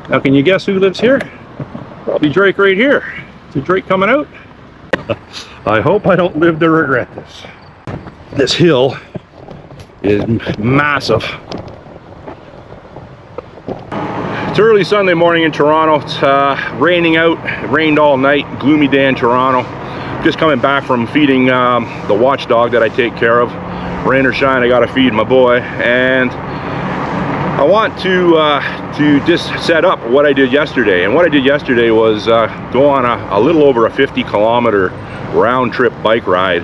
Now can you guess who lives here? Probably Drake right here. Is Drake coming out? I hope I don't live to regret this. This hill is massive. It's early Sunday morning in Toronto. It's raining out. It rained all night. Gloomy day in Toronto. Just coming back from feeding the watchdog that I take care of. Rain or shine, I gotta feed my boy, and I want to just set up what I did yesterday. And what I did yesterday was go on a little over a 50-kilometer round-trip bike ride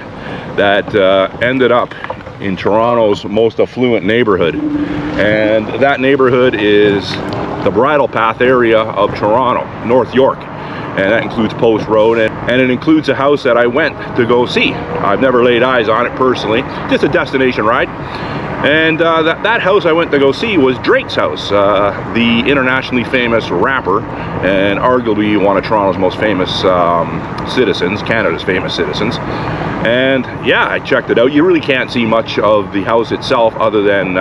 that ended up in Toronto's most affluent neighborhood, and that neighborhood is the Bridle Path area of Toronto, North York, and that includes Post Road, and it includes a house that I went to go see. I've never laid eyes on it personally, just a destination ride. And that house I went to go see was Drake's house, the internationally famous rapper, and arguably one of Toronto's most famous citizens, Canada's famous citizens. And yeah, I checked it out. You really can't see much of the house itself other than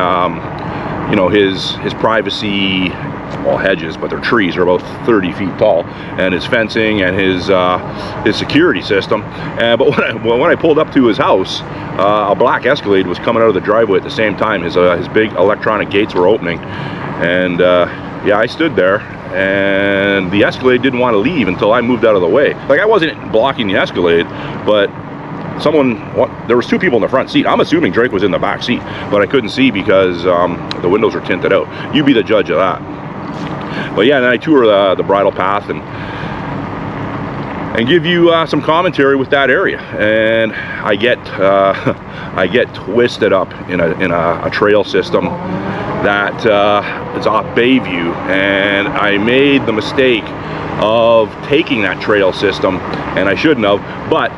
you know, his privacy, well, hedges, but they're trees, are about 30 feet tall, and his fencing and his security system. But when I pulled up to his house, a black Escalade was coming out of the driveway at the same time. His big electronic gates were opening, and yeah, I stood there, and the Escalade didn't want to leave until I moved out of the way. Like, I wasn't blocking the Escalade, but there was two people in the front seat. I'm assuming Drake was in the back seat, but I couldn't see because the windows were tinted out. You be the judge of that. But yeah, and then I tour the Bridle Path and give you some commentary with that area. And I get twisted up in a trail system that is off Bayview, and I made the mistake of taking that trail system, and I shouldn't have. But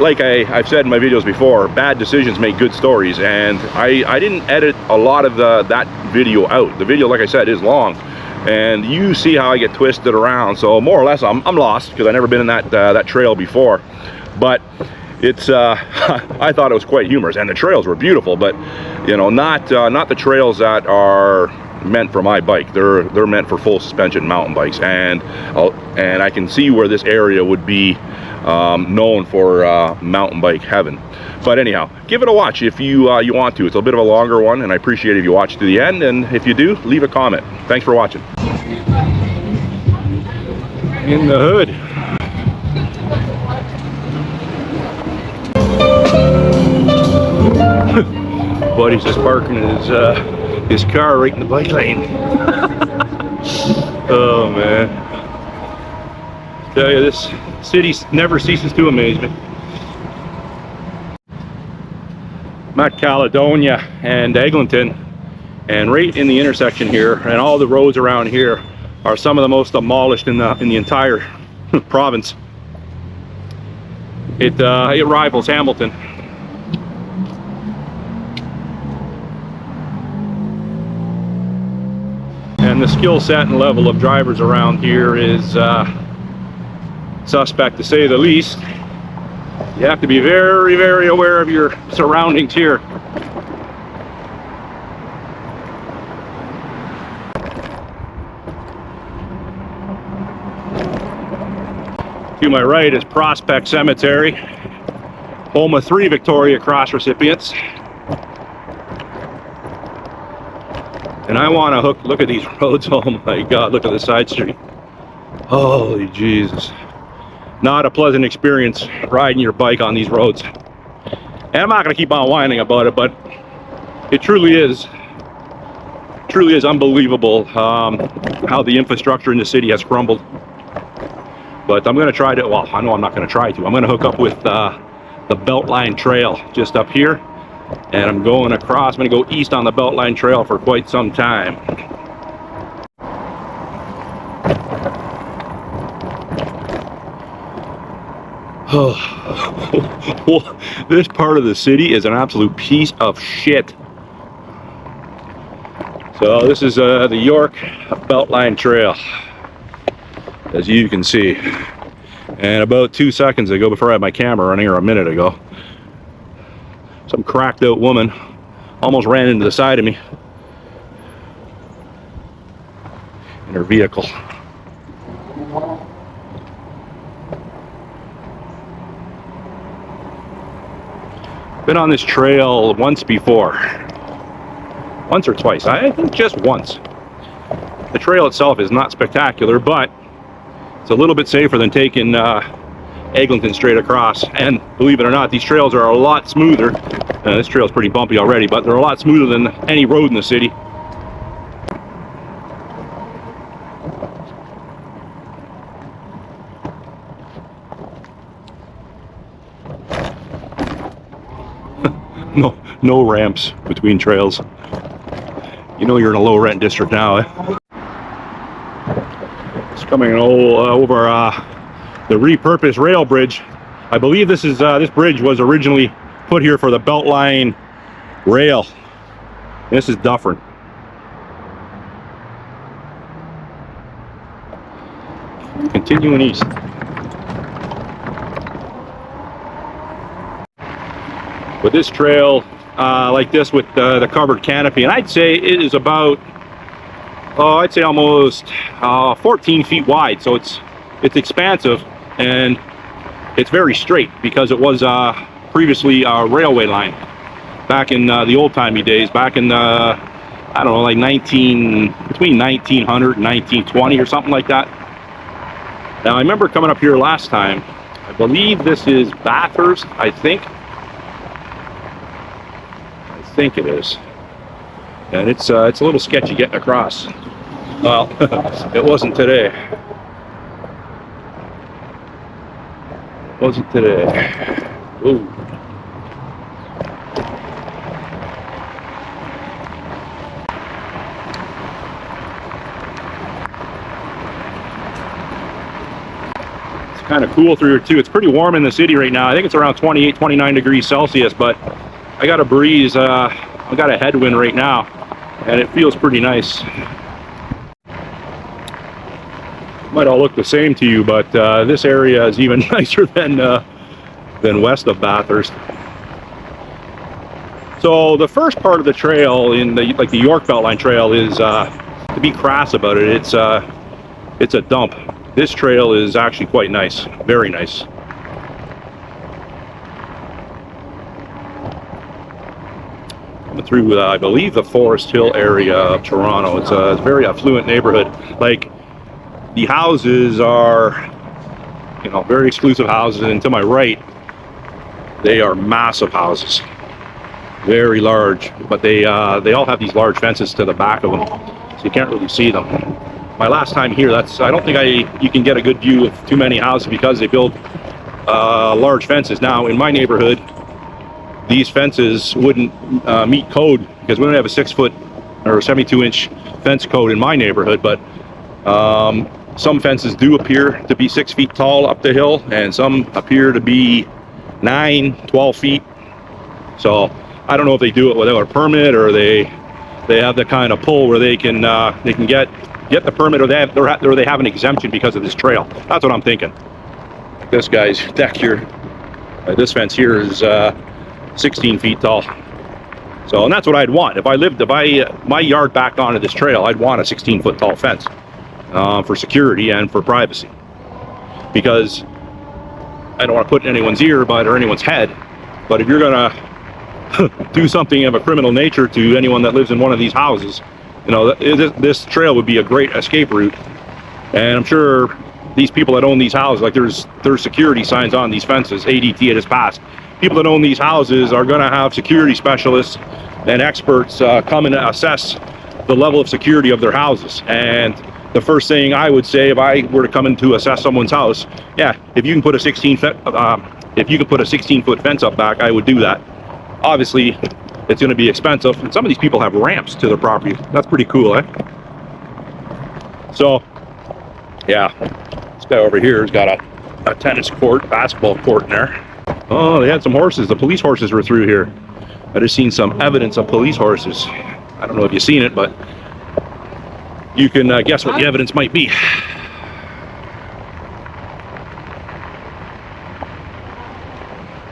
like I've said in my videos before, bad decisions make good stories, and I didn't edit a lot of that video out. The video, like I said, is long, and you see how I get twisted around. So more or less I'm lost because I've never been in that trail before. But it's I thought it was quite humorous, and the trails were beautiful, but you know, not the trails that are meant for my bike. They're meant for full suspension mountain bikes, and I can see where this area would be known for mountain bike heaven. But anyhow, give it a watch if you want to. It's a bit of a longer one, and I appreciate if you watch to the end, and if you do, leave a comment. Thanks for watching. In the hood. Buddy's just parking his car right in the bike lane. Oh man, tell you, this city never ceases to amaze me. I'm at Caledonia and Eglinton, and right in the intersection here, and all the roads around here are some of the most demolished in the entire province. It rivals Hamilton. And the skill set and level of drivers around here is suspect, to say the least. You have to be very, very aware of your surroundings here. To my right is Prospect Cemetery, home of 3 Victoria Cross recipients. And I want to look at these roads. Oh my God, look at the side street. Holy Jesus. Not a pleasant experience riding your bike on these roads. And I'm not going to keep on whining about it, but it truly is unbelievable how the infrastructure in the city has crumbled. But I'm going to try to, well, I know I'm not going to try to. I'm going to hook up with the Beltline Trail just up here. And I'm going across. I'm going to go east on the Beltline Trail for quite some time. Oh, this part of the city is an absolute piece of shit. So this is the York Beltline Trail, as you can see. And about 2 seconds ago, before I had my camera running, or a minute ago, some cracked out woman almost ran into the side of me. in her vehicle. Been on this trail once before. Once or twice. I think just once. The trail itself is not spectacular, but it's a little bit safer than taking Eglinton straight across. And believe it or not, these trails are a lot smoother. This trail is pretty bumpy already, but they're a lot smoother than any road in the city. No ramps between trails. You know you're in a low rent district now, eh? It's coming over the repurposed rail bridge. I believe this bridge was originally put here for the Beltline rail. This is Dufferin. Continuing east. With this trail like this with the covered canopy, and I'd say it is about, I'd say almost 14 feet wide, so it's expansive, and it's very straight because it was previously a railway line back in the old-timey days, back in I don't know, like between 1900 and 1920 or something like that. Now I remember coming up here last time. I believe this is Bathurst, I think it is, and it's a little sketchy getting across. Well, it wasn't today. Wasn't today. Ooh. It's kind of cool through here too. It's pretty warm in the city right now. I think it's around 28, 29 degrees Celsius, but I got a breeze, I've got a headwind right now, and it feels pretty nice. Might all look the same to you, but this area is even nicer than west of Bathurst. So the first part of the trail in the York Beltline trail is, to be crass about it, it's a dump. This trail is actually quite nice, very nice. Through, I believe, the Forest Hill area of Toronto. It's a very affluent neighborhood. Like, the houses are, you know, very exclusive houses, and to my right, they are massive houses, very large. But they all have these large fences to the back of them, so you can't really see them. My last time here, I don't think you can get a good view of too many houses because they build large fences. Now, in my neighborhood, these fences wouldn't meet code because we don't have a 6-foot or 72-inch fence code in my neighborhood, but some fences do appear to be 6 feet tall up the hill, and some appear to be 9, 12 feet. So I don't know if they do it without a permit, or they have the kind of pull where they can get the permit, or they have an exemption because of this trail. That's what I'm thinking. This guy's deck here, this fence here is 16 feet tall. So, and that's what I'd want. If my yard backed onto this trail, I'd want a 16-foot tall fence for security and for privacy. Because I don't want to put in anyone's ear or anyone's head, but if you're gonna do something of a criminal nature to anyone that lives in one of these houses, you know, this trail would be a great escape route. And I'm sure these people that own these houses, like there's security signs on these fences, ADT it has passed. People that own these houses are going to have security specialists and experts come and assess the level of security of their houses. And the first thing I would say if I were to come in to assess someone's house, yeah, if you can put a 16-foot fence up back, I would do that. Obviously, it's going to be expensive, and some of these people have ramps to their property. That's pretty cool, eh? So, yeah, this guy over here has got a tennis court, basketball court in there. Oh, they had some horses. The police horses were through here. I just seen some evidence of police horses. I don't know if you've seen it, but you can guess what the evidence might be.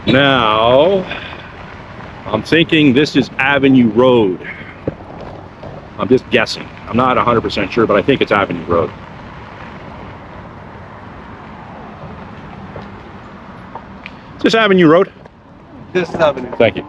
Now, I'm thinking this is Avenue Road. I'm just guessing. I'm not 100% sure, but I think it's Avenue Road. Is this Avenue Road? This is Avenue. Thank you.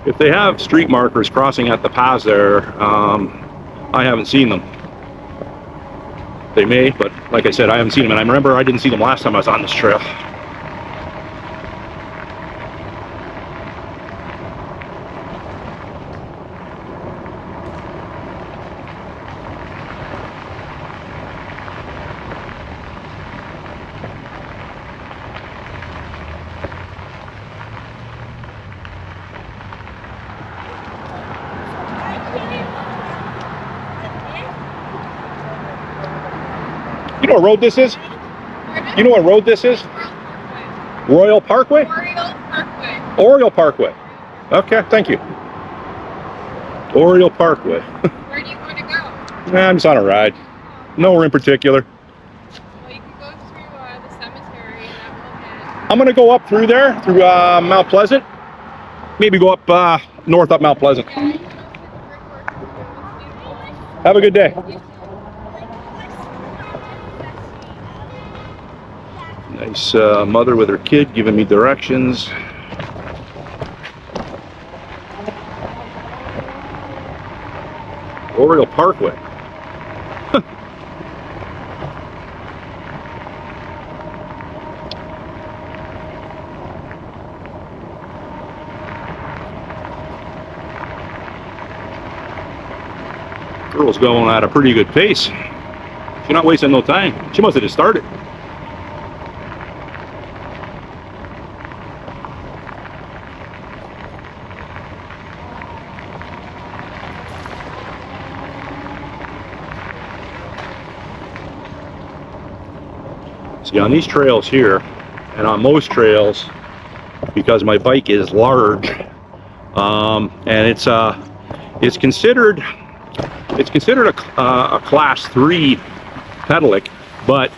If they have street markers crossing at the paths there, I haven't seen them. They may, but like I said, I haven't seen them, and I remember I didn't see them last time I was on this trail. You know what road this is? You know what road this is? Royal Parkway? Oriole Parkway. Oriole Parkway. Okay, thank you. Oriole Parkway. Where do you want to go? I'm just on a ride. Nowhere in particular. Well, you can go through the cemetery and that will hit. I'm gonna go up through there, through Mount Pleasant. Maybe go up north up Mount Pleasant. Yeah, you can go through the brickwork. Have a good day. Nice mother with her kid giving me directions. Oriole Parkway. Girl's going at a pretty good pace. She's not wasting no time. She must have just started. See, on these trails here, and on most trails, because my bike is large, and it's considered a class 3 pedelec, but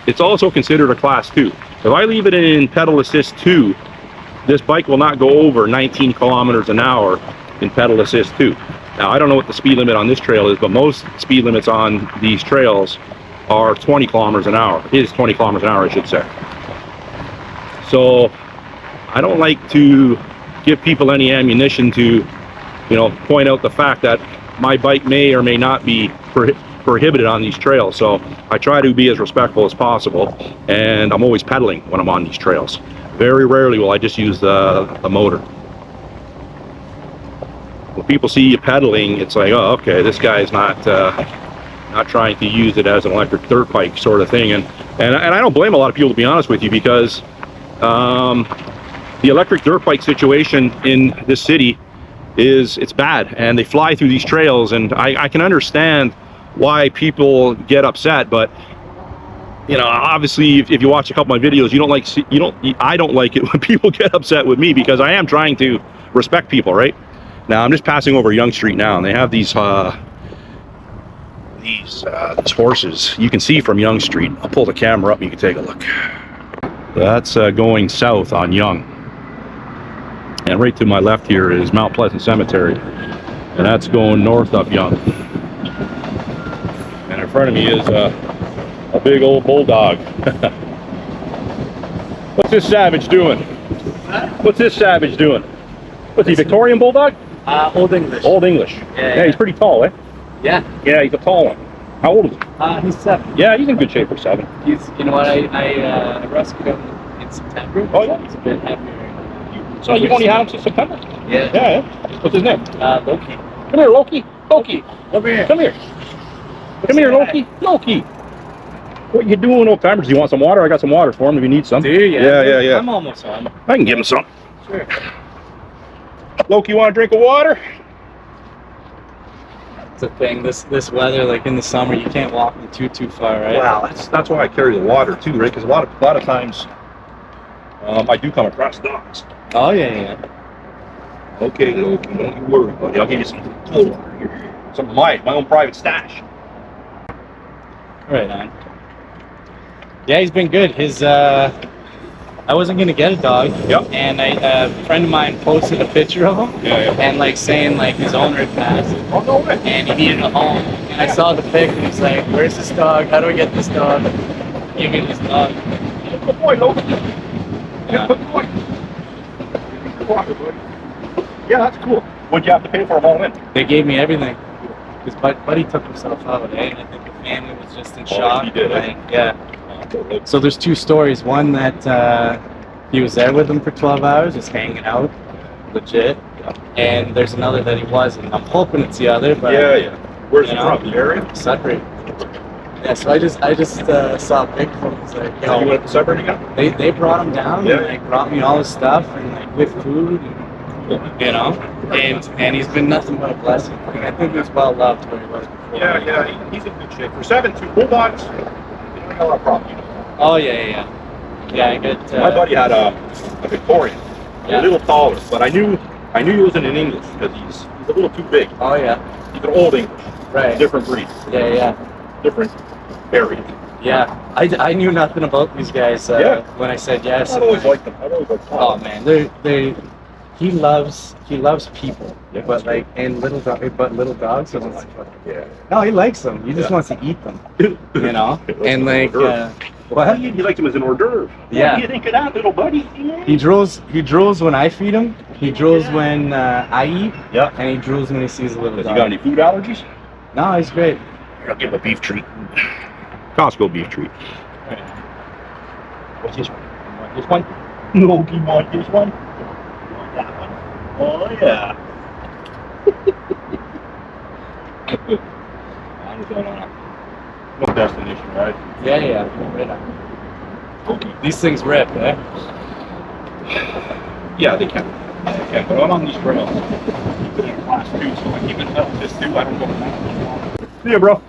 it's also considered a class 2. If I leave it in pedal assist 2, this bike will not go over 19 kilometers an hour in pedal assist 2. Now, I don't know what the speed limit on this trail is, but most speed limits on these trails are 20 kilometers an hour. Is 20 kilometers an hour, I should say. So I don't like to give people any ammunition to, point out the fact that my bike may or may not be prohibited on these trails. So I try to be as respectful as possible, and I'm always pedaling when I'm on these trails. Very rarely will I just use the motor. When people see you pedaling, it's like, oh, okay, this guy's not trying to use it as an electric dirt bike sort of thing. And I don't blame a lot of people, to be honest with you, because the electric dirt bike situation in this city it's bad, and they fly through these trails, and I can understand why people get upset, but obviously if you watch a couple of my videos, I don't like it when people get upset with me, because I am trying to respect people, right? Now I'm just passing over Yonge Street now, and they have these horses. You can see from Yonge Street. I'll pull the camera up and you can take a look. That's going south on Yonge. And right to my left here is Mount Pleasant Cemetery. And that's going north up Yonge. And in front of me is a big old bulldog. What's this savage doing? What's this savage doing? What's he, Victorian bulldog? Old English. Old English. Yeah, he's pretty tall, eh? Yeah. Yeah, he's a tall one. How old is he? He's 7. Yeah, he's in good shape for 7. You know what? I rescued him in September. Oh, yeah. He's a bit heavier. So you've only had him since September? Yeah. Yeah. What's his name? Loki. Come here, Loki. Loki. Come here. Come here. Come here, Loki. Loki. What you doing, old timers? Do you want some water? I got some water for him if you need some. Do you? Yeah. I'm almost home. I can give him some. Sure. Loki, you want a drink of water? It's a thing. This weather, like in the summer, you can't walk too far, right? Wow, that's why I carry the water too, right? Because a lot of times I do come across dogs. Oh yeah. Okay, Loki, don't you worry, buddy. I'll give you some cold water here. Some of my own private stash. Right on. Yeah, he's been good. His I wasn't gonna get a dog. Yep. And a friend of mine posted a picture of him. Yeah. And like saying like his owner had passed. Oh, no way. And he needed a home. And I saw the pic and he's like, "Where's this dog? How do I get this dog? Give me this dog." Good boy, Logan. Yeah. Good boy. Good walker, buddy. Yeah, that's cool. What'd you have to pay for him all in? They gave me everything. His buddy took himself out, eh? And I think the family was just in shock. he did, eh? Yeah. So there's two stories. One that he was there with them for 12 hours, just hanging out, legit. And there's another that he wasn't. I'm hoping it's the other, but Yeah. Where's he You know? from? The area? Sudbury. Yeah, so I just saw a pic from him. It's like, You went to Sudbury again? they brought him down Yeah. and like brought me all his stuff and like with food and and he's been nothing but a blessing. Like, I think he's well loved where he was before. Yeah, he's in good shape. For 7'2" Bulldogs, you don't have a lot of problem. Oh yeah. I get. My buddy had a Victorian, a little taller, but I knew he wasn't in English because he's a little too big. Oh yeah. He's an old English, Right. different breed, Yeah. different area. Yeah. I knew nothing about these guys when I said yes. I've always liked them. I've always liked them. Oh man, he loves people, Yeah, but that's like and little dogs. Yeah. No, he likes them. He just wants to eat them, you know. And like What? He likes them as an hors d'oeuvre. Yeah. What do you think of that, little buddy? he drools when I feed him. He drools when I eat, Yeah. and he drools when he sees a little Has dog. he got any food allergies? No, he's great. I'll give him a beef treat. Costco beef treat. Right. What's this one? You want this one? No, you want this one? You want that one? Oh, yeah. I'm going on no destination, right? Yeah, right on. Okay. These things rip, eh? Yeah, they can. But I'm on these trails. I keep it in class 2, so I keep it up this 2. I don't go back. See ya, bro.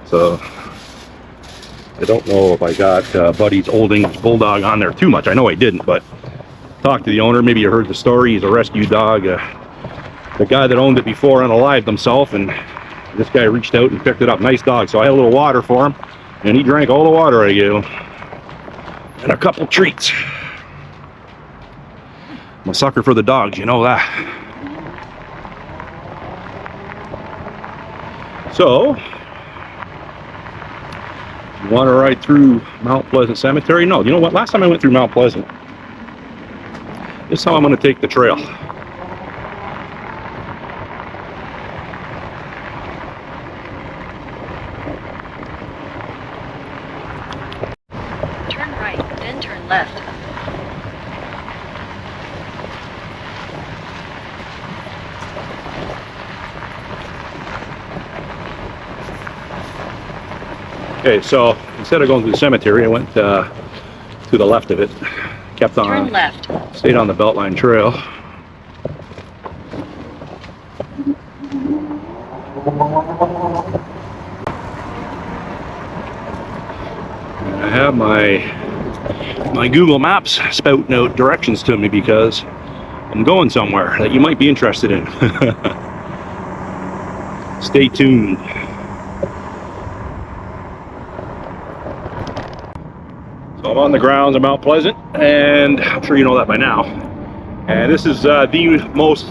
So, I don't know if I got Buddy's old English Bulldog on there too much. I know I didn't, but talked to the owner. Maybe you heard the story. He's a rescue dog. The guy that owned it before unalived himself, and this guy reached out and picked it up. Nice dog. So I had a little water for him, and he drank all the water I gave him. And a couple treats. I'm a sucker for the dogs, you know that. So, you want to ride through Mount Pleasant Cemetery? No, you know what? Last time I went through Mount Pleasant, this time I'm going to take the trail. Turn right, then turn left. Okay, so instead of going through the cemetery, I went to the left of it. Kept Turn on, left. stayed on the Beltline Trail. And I have my Google Maps spouting out directions to me because I'm going somewhere that you might be interested in. Stay tuned. So I'm on the grounds of Mount Pleasant, and I'm sure you know that by now. And this is the most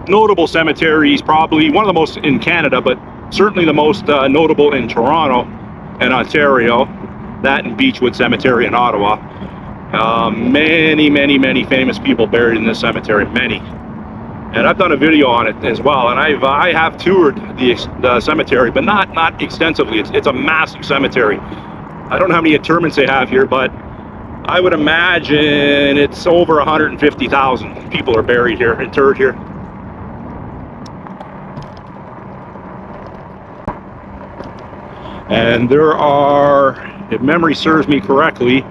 notable cemeteries, probably one of the most in Canada, but certainly the most notable in Toronto and Ontario. That and Beechwood Cemetery in Ottawa. Many famous people buried in this cemetery, many. And I've done a video on it as well, and I have toured the cemetery, but not extensively. It's a massive cemetery. I don't know how many interments they have here, but I would imagine it's over 150,000 people are buried here, interred here. And there are, if memory serves me correctly,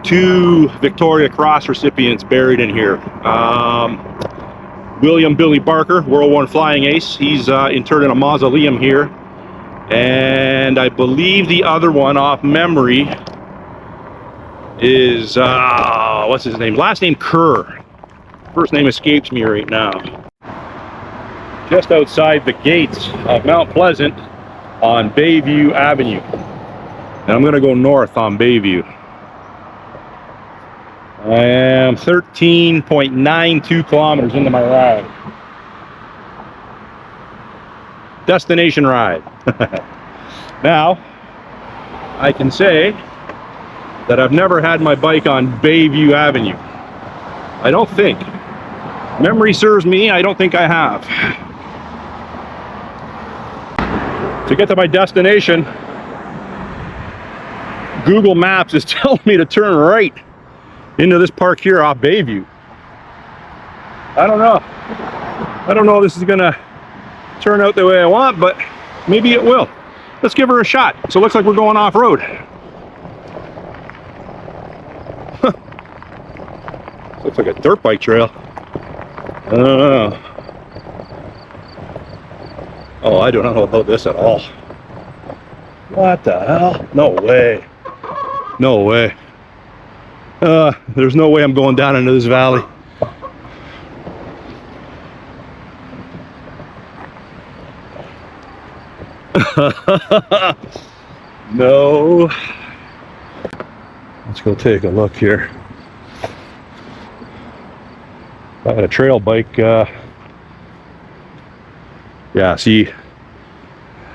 2 Victoria Cross recipients buried in here. William Billy Barker, World War I flying ace, he's interred in a mausoleum here. And I believe the other one, off memory, is, what's his name? Last name Kerr. First name escapes me right now. just outside the gates of Mount Pleasant on Bayview Avenue. And I'm gonna go north on Bayview. I am 13.92 kilometers into my ride. Destination ride. Now, I can say that I've never had my bike on Bayview Avenue. I don't think. Memory serves me, I don't think I have. To get to my destination, Google Maps is telling me to turn right into this park here off Bayview. I don't know. I don't know if this is gonna turn out the way I want, but maybe it will. Let's give her a shot. So it looks like we're going off-road. Looks like a dirt bike trail. I don't know. Oh, I do not know about this at all. What the hell? No way. No way. There's no way I'm going down into this valley. No. Let's go take a look here. If I had a trail bike, yeah, see,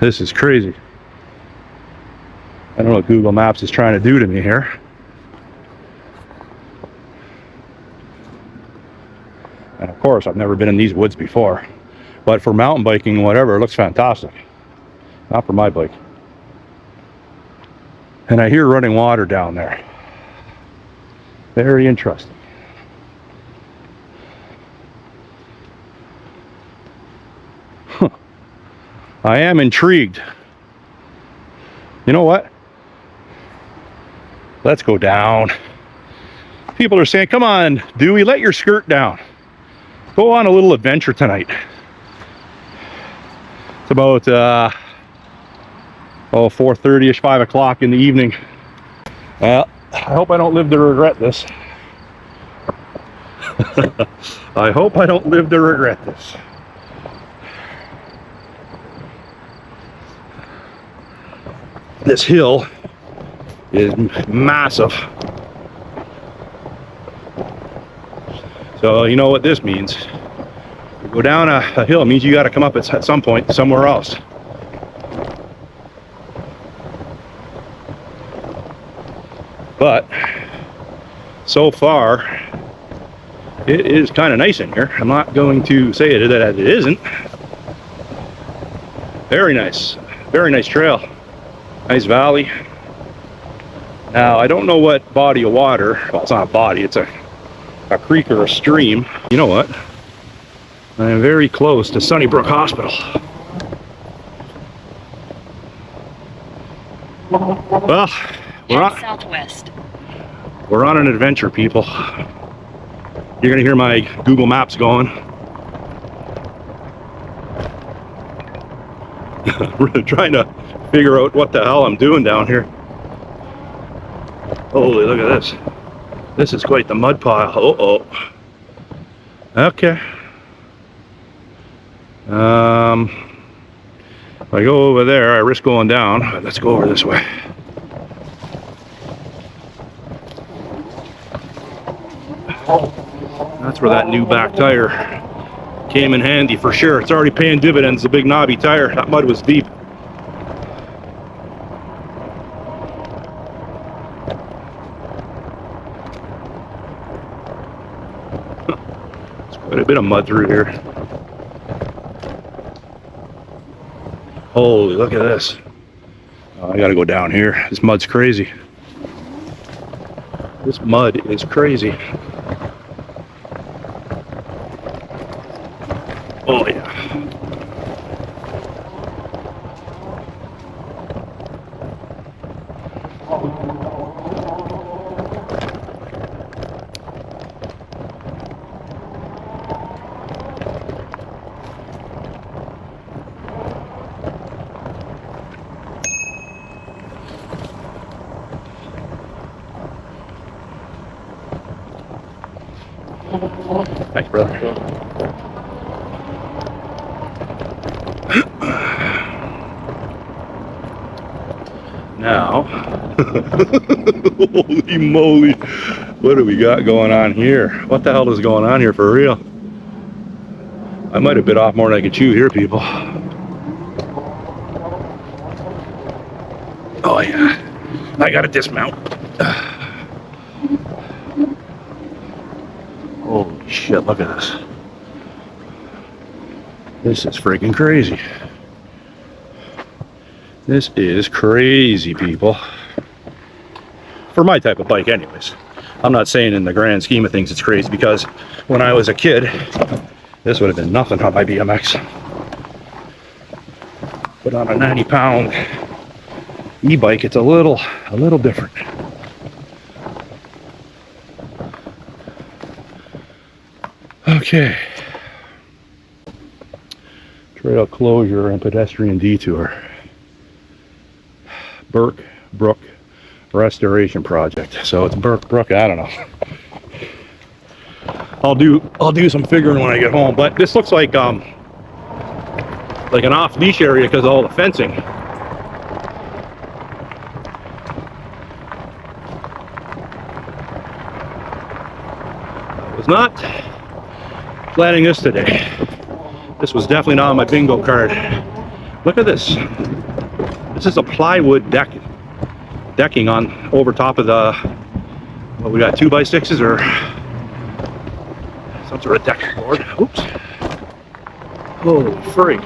this is crazy. I don't know what Google Maps is trying to do to me here. And of course, I've never been in these woods before. But for mountain biking and whatever, it looks fantastic. Not for my bike. And I hear running water down there. Very interesting. Huh. I am intrigued. You know what? Let's go down. People are saying, come on, Dewey, let your skirt down. Go on a little adventure tonight. It's about 4:30ish, 5 o'clock in the evening. Well, I hope I don't live to regret this. I hope I don't live to regret this. This hill is massive. So you know what this means. You go down a hill, it means you got to come up at some point somewhere else. But so far it is kind of nice in here. I'm not going to say that it isn't. Very nice trail, nice valley. Now I don't know what body of water, well, it's not a body, it's a creek or a stream. You know what? I am very close to Sunnybrook Hospital. Well, we're on an adventure, people. You're gonna hear my Google Maps going. We're trying to figure out what the hell I'm doing down here. Holy, look at this. This is quite the mud pile. Uh-oh. Okay. If I go over there, I risk going down. But let's go over this way. That's where that new back tire came in handy for sure. It's already paying dividends, the big knobby tire. That mud was deep. There's quite a bit of mud through here. Holy, look at this. Oh, I gotta go down here. This mud's crazy. This mud is crazy. Oh yeah. Thanks, brother. Now, holy moly, what do we got going on here? What the hell is going on here for real? I might have bit off more than I could chew here, people. Oh yeah, I gotta dismount. Holy shit, look at this. This is freaking crazy. This is crazy, people. For my type of bike anyways. I'm not saying in the grand scheme of things it's crazy, because when I was a kid, this would have been nothing on my BMX. But on a 90-pound e-bike, it's a little different. Okay. Trail closure and pedestrian detour. Burke Brook Restoration Project. So it's Burke Brook, I don't know. I'll do some figuring when I get home, but this looks like an off-leash area because of all the fencing. I was not planning this today. This was definitely not on my bingo card. Look at this. This is a plywood decking on over top of the, what we got, 2x6s or some sort of decking board. Oops. Holy freak.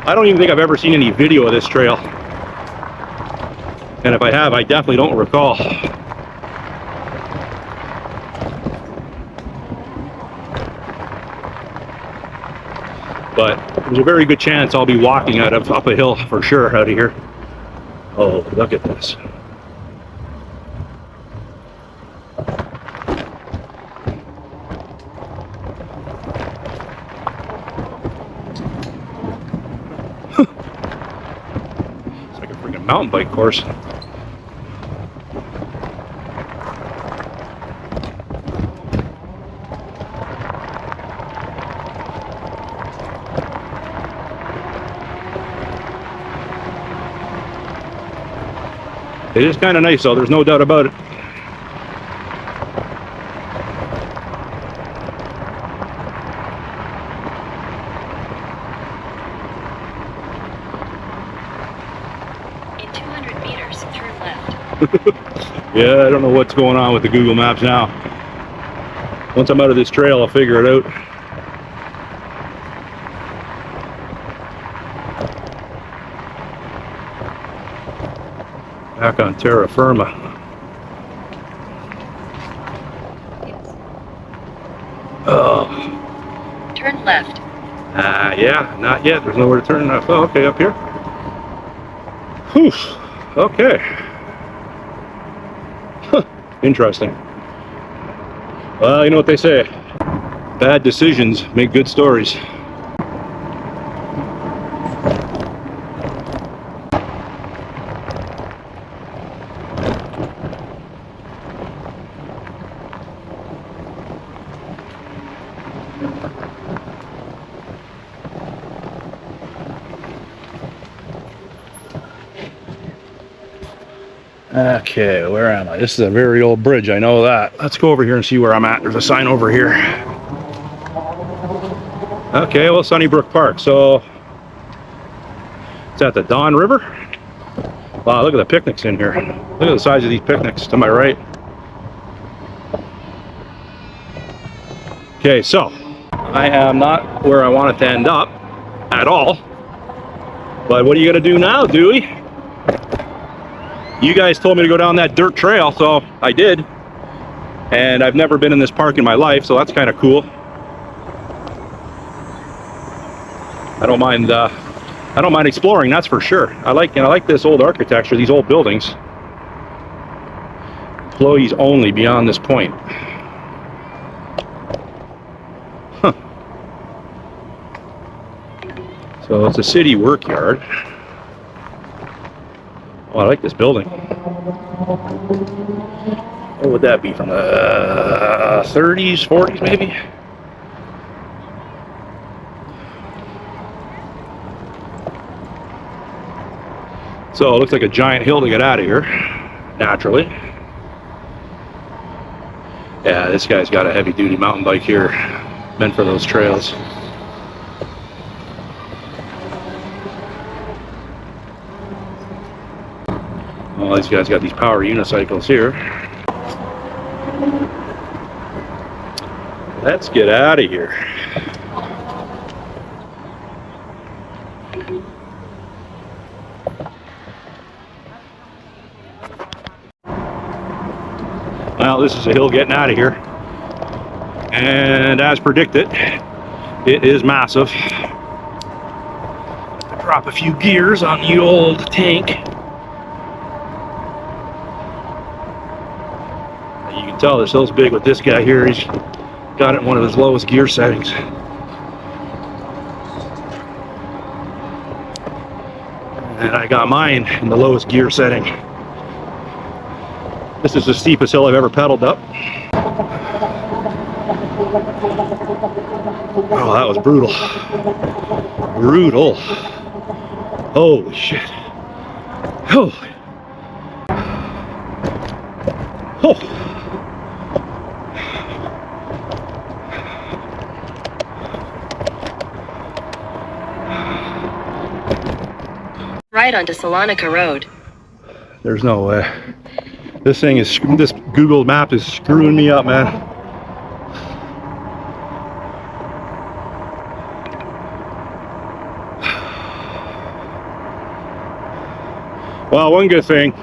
I don't even think I've ever seen any video of this trail. And if I have, I definitely don't recall. But there's a very good chance I'll be walking up a hill for sure out of here. Oh, look at this. It's like a freaking mountain bike course. It is kind of nice though, there's no doubt about it. In 200 meters, turn left. Yeah, I don't know what's going on with the Google Maps now. Once I'm out of this trail, I'll figure it out. Back on terra firma. Oh. Turn left. Yeah, not yet. There's nowhere to turn. Oh, okay, up here. Whew. Okay. Huh. Interesting. Well, you know what they say. Bad decisions make good stories. Okay, where am I? This is a very old bridge, I know that. Let's go over here and see where I'm at. There's a sign over here. Okay, well, Sunnybrook Park. So, it's at the Don River. Wow, look at the picnics in here. Look at the size of these picnics to my right. Okay, so, I am not where I want it to end up at all. But what are you going to do now, Dewey? You guys told me to go down that dirt trail, so I did. And I've never been in this park in my life, so that's kind of cool. I don't mind exploring, that's for sure. I like this old architecture, these old buildings. Employees only beyond this point. Huh. So it's a city work yard. Oh, I like this building. What would that be, from the 30s, 40s maybe? So it looks like a giant hill to get out of here, naturally. Yeah, this guy's got a heavy duty mountain bike here, meant for those trails. Well, these guys got these power unicycles here. Let's get out of here. Well, this is a hill getting out of here. And as predicted, it is massive. Drop a few gears on the old tank. You can tell this hill's big with this guy here. He's got it in one of his lowest gear settings. And I got mine in the lowest gear setting. This is the steepest hill I've ever pedaled up. Oh, that was brutal. Brutal. Holy shit. Oh. Oh. Right onto Salonika Road. There's no way. This thing is, this Google map is screwing me up, man. Well, one good thing,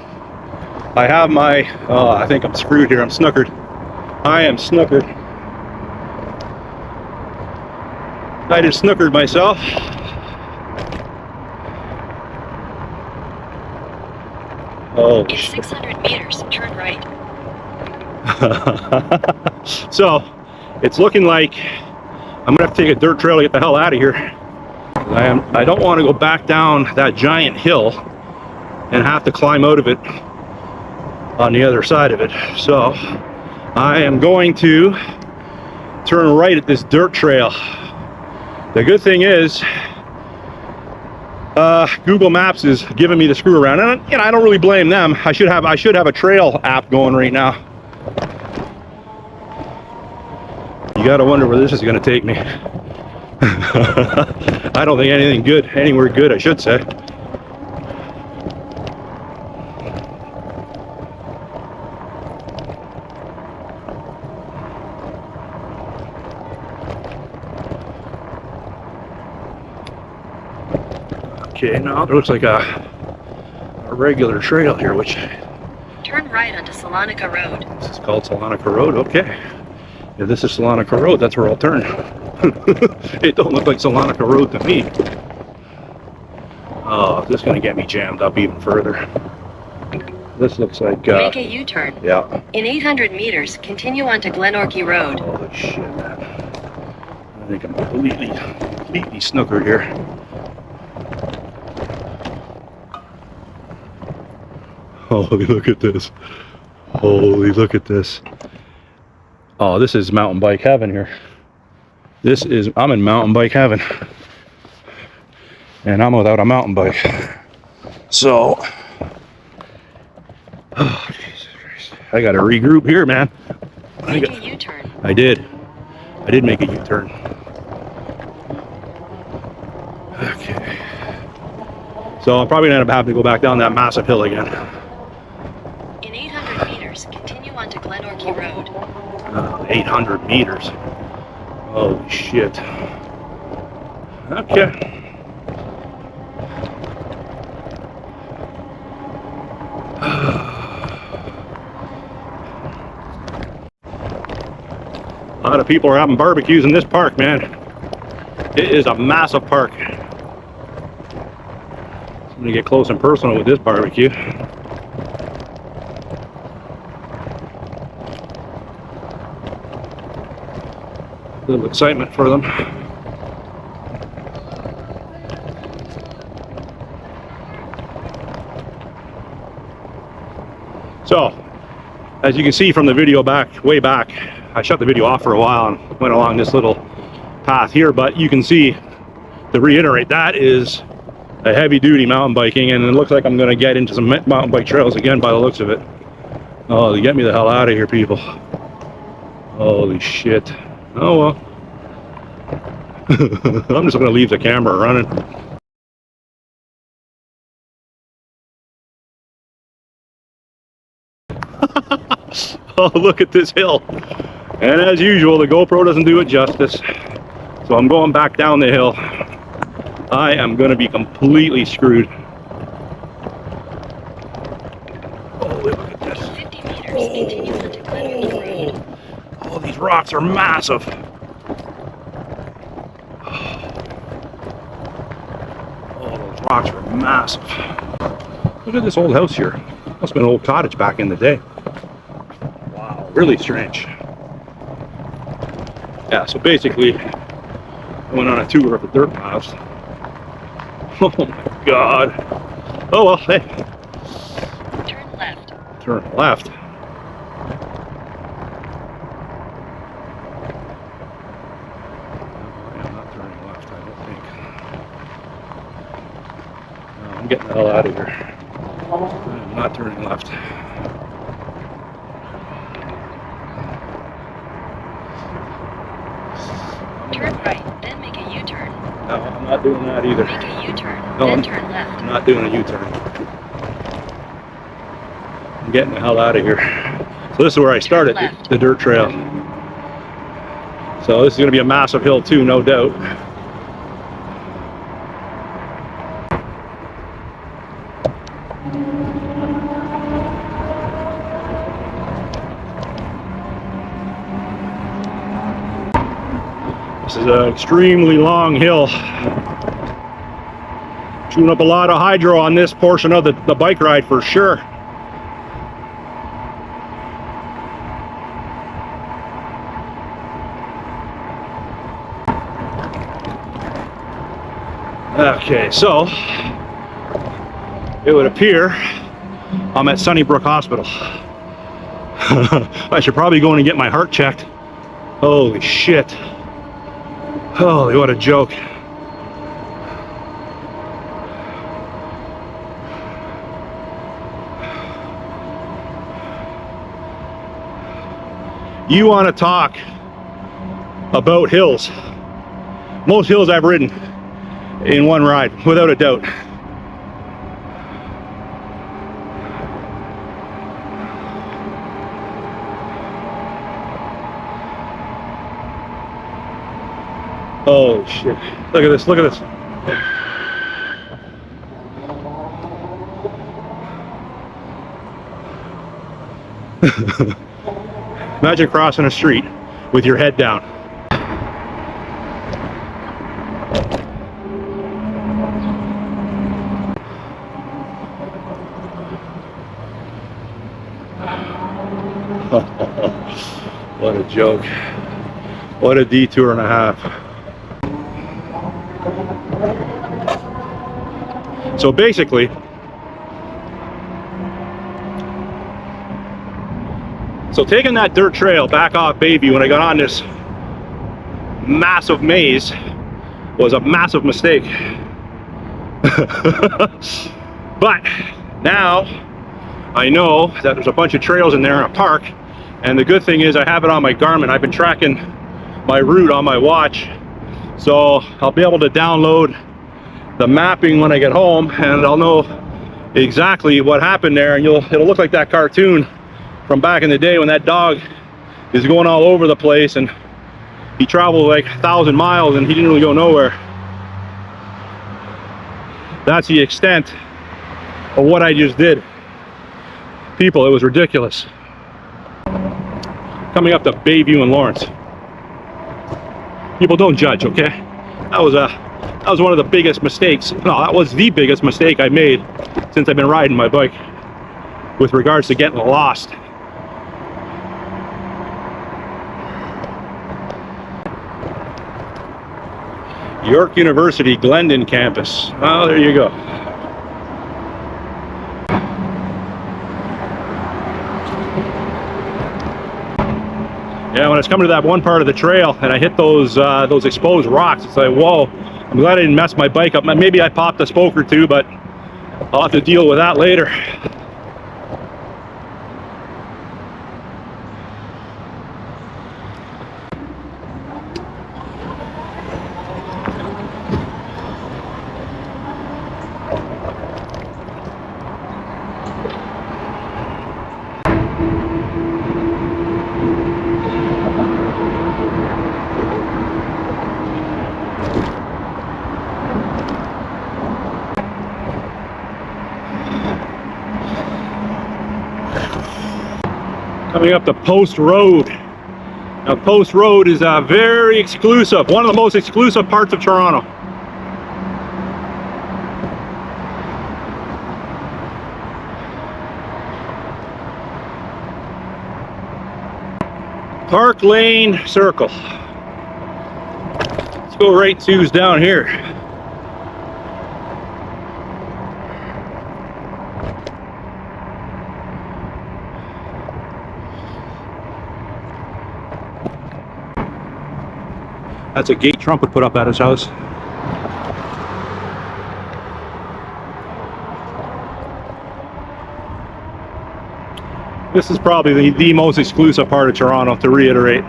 I have my, oh, I think I'm screwed here. I'm snookered. I am snookered. I just snookered myself. Oh. In 600 meters, turn right. So, it's looking like I'm gonna have to take a dirt trail to get the hell out of here. I don't want to go back down that giant hill and have to climb out of it on the other side of it. So, I am going to turn right at this dirt trail. The good thing is, Google Maps is giving me the screw around, and you know, I don't really blame them. I should have a trail app going right now. You gotta wonder where this is gonna take me. I don't think anything good, anywhere good, I should say. Okay, now there looks like a regular trail here, which... Turn right onto Salonika Road. This is called Salonika Road, okay. If this is Salonika Road, that's where I'll turn. It don't look like Salonika Road to me. Oh, this is going to get me jammed up even further. This looks like... Make a U-turn. Yeah. In 800 meters, continue onto Glenorchy Road. Holy shit, man. I think I'm completely snookered here. Holy, look at this. Holy, look at this. Oh, this is mountain bike heaven here. I'm in mountain bike heaven. And I'm without a mountain bike. So, oh, Jesus Christ. I gotta regroup here, man. Make a U-turn. I did make a U-turn. Okay. So I'm probably gonna end up having to go back down that massive hill again. In 800 meters, continue onto Glenorchy Road. 800 meters. Holy shit. Okay. A lot of people are having barbecues in this park, man. It is a massive park. So I'm gonna get close and personal with this barbecue. A little excitement for them. So, as you can see from the video way back, I shut the video off for a while and went along this little path here, but you can see, to reiterate, that is a heavy duty mountain biking, and it looks like I'm going to get into some mountain bike trails again by the looks of it. Oh, get me the hell out of here, people. Holy shit. Oh well. I'm just going to leave the camera running. Oh, look at this hill. And as usual, the GoPro doesn't do it justice. So I'm going back down the hill. I am going to be completely screwed. Oh, look at this. 50 meters, continue onto Glen Road. Oh, these rocks are massive. Oh, those rocks are massive. Look at this old house here. Must have been an old cottage back in the day. Wow, really strange. Yeah, so basically, I went on a tour of the dirt paths. Oh my god. Oh well, hey. Turn left. Turn left. I'm not turning left, I don't think. No, I'm getting the hell out of here. I'm not turning left. Turn right, then make a U-turn. No, I'm not doing that either. Make a U-turn, No, then I'm turn left. I'm not doing a U-turn. I'm getting the hell out of here. So this is where I started, the dirt trail. So this is going to be a massive hill too, no doubt. This is an extremely long hill. Chewing up a lot of hydro on this portion of the bike ride for sure. Okay, so it would appear I'm at Sunnybrook Hospital. I should probably go in and get my heart checked. Holy shit. Holy, what a joke. You want to talk about hills. Most hills I've ridden in one ride, without a doubt. Oh shit. Look at this, look at this. Imagine crossing a street with your head down. What a joke. What a detour and a half. So basically, taking that dirt trail back off Bayview when I got on this massive maze was a massive mistake. But now I know that there's a bunch of trails in there in a park, and the good thing is I have it on my Garmin. I've been tracking my route on my watch, so I'll be able to download the mapping when I get home, and I'll know exactly what happened there, and it'll look like that cartoon from back in the day when that dog is going all over the place and he traveled like 1,000 miles and he didn't really go nowhere. That's the extent of what I just did. People, it was ridiculous. Coming up to Bayview and Lawrence. People, don't judge, okay? That was one of the biggest mistakes. No, that was the biggest mistake I made since I've been riding my bike with regards to getting lost. York University Glendon campus. Oh, there you go. Yeah, when it's coming to that one part of the trail and I hit those exposed rocks, it's like, whoa, I'm glad I didn't mess my bike up. Maybe I popped a spoke or two, but I'll have to deal with that later. Coming up to Post Road. Now Post Road is very exclusive, one of the most exclusive parts of Toronto. Park Lane Circle. Let's go right to down here. That's a gate Trump would put up at his house. This is probably the most exclusive part of Toronto, to reiterate.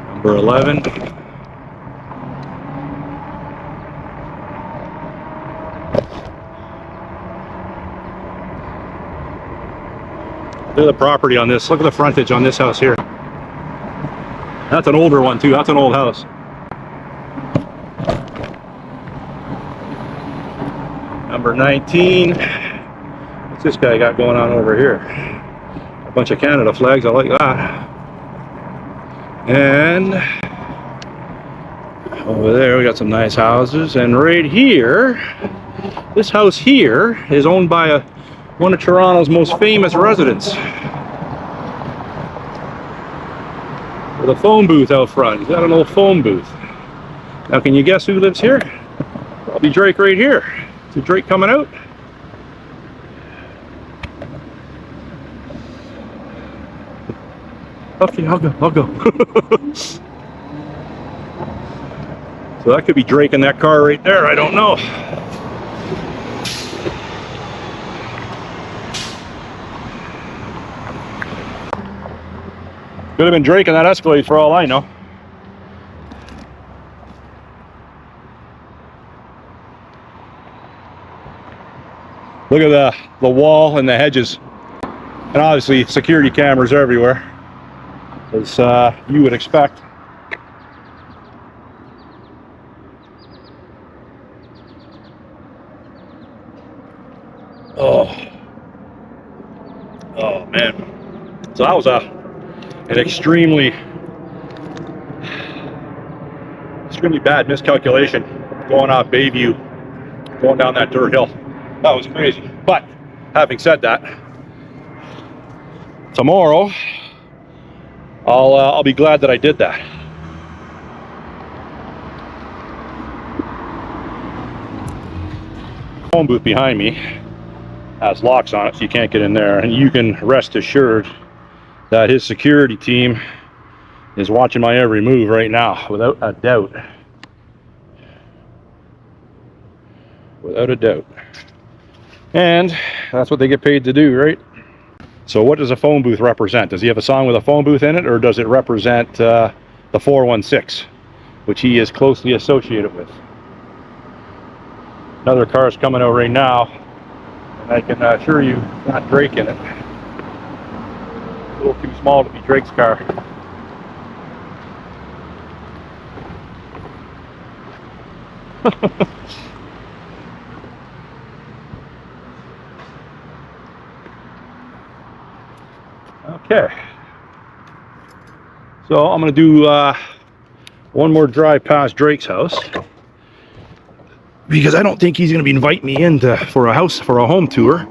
Number 11. Look at the property on this. Look at the frontage on this house here. That's an older one too. That's an old house. Number 19. What's this guy got going on over here? A bunch of Canada flags. I like that. And over there we got some nice houses. And right here, this house here is owned by one of Toronto's most famous residents. With a phone booth out front. He's got an old phone booth. Now can you guess who lives here? Probably Drake right here. Is Drake coming out? Okay, I'll go. So that could be Drake in that car right there, I don't know. Could have been Drake in that Escalade for all I know. Look at the wall and the hedges. And obviously security cameras everywhere, as you would expect. Oh man. So that was an extremely bad miscalculation going off Bayview, going down that dirt hill. That was crazy. But having said that, tomorrow I'll be glad that I did that. Phone booth behind me has locks on it, so you can't get in there, and you can rest assured that his security team is watching my every move right now, without a doubt. Without a doubt. And that's what they get paid to do, right? So what does a phone booth represent? Does he have a song with a phone booth in it, or does it represent the 416, which he is closely associated with? Another car is coming out right now, and I can assure you, not Drake in it. A little too small to be Drake's car. Okay, so I'm going to do one more drive past Drake's house, because I don't think he's going to be inviting me in for a home tour.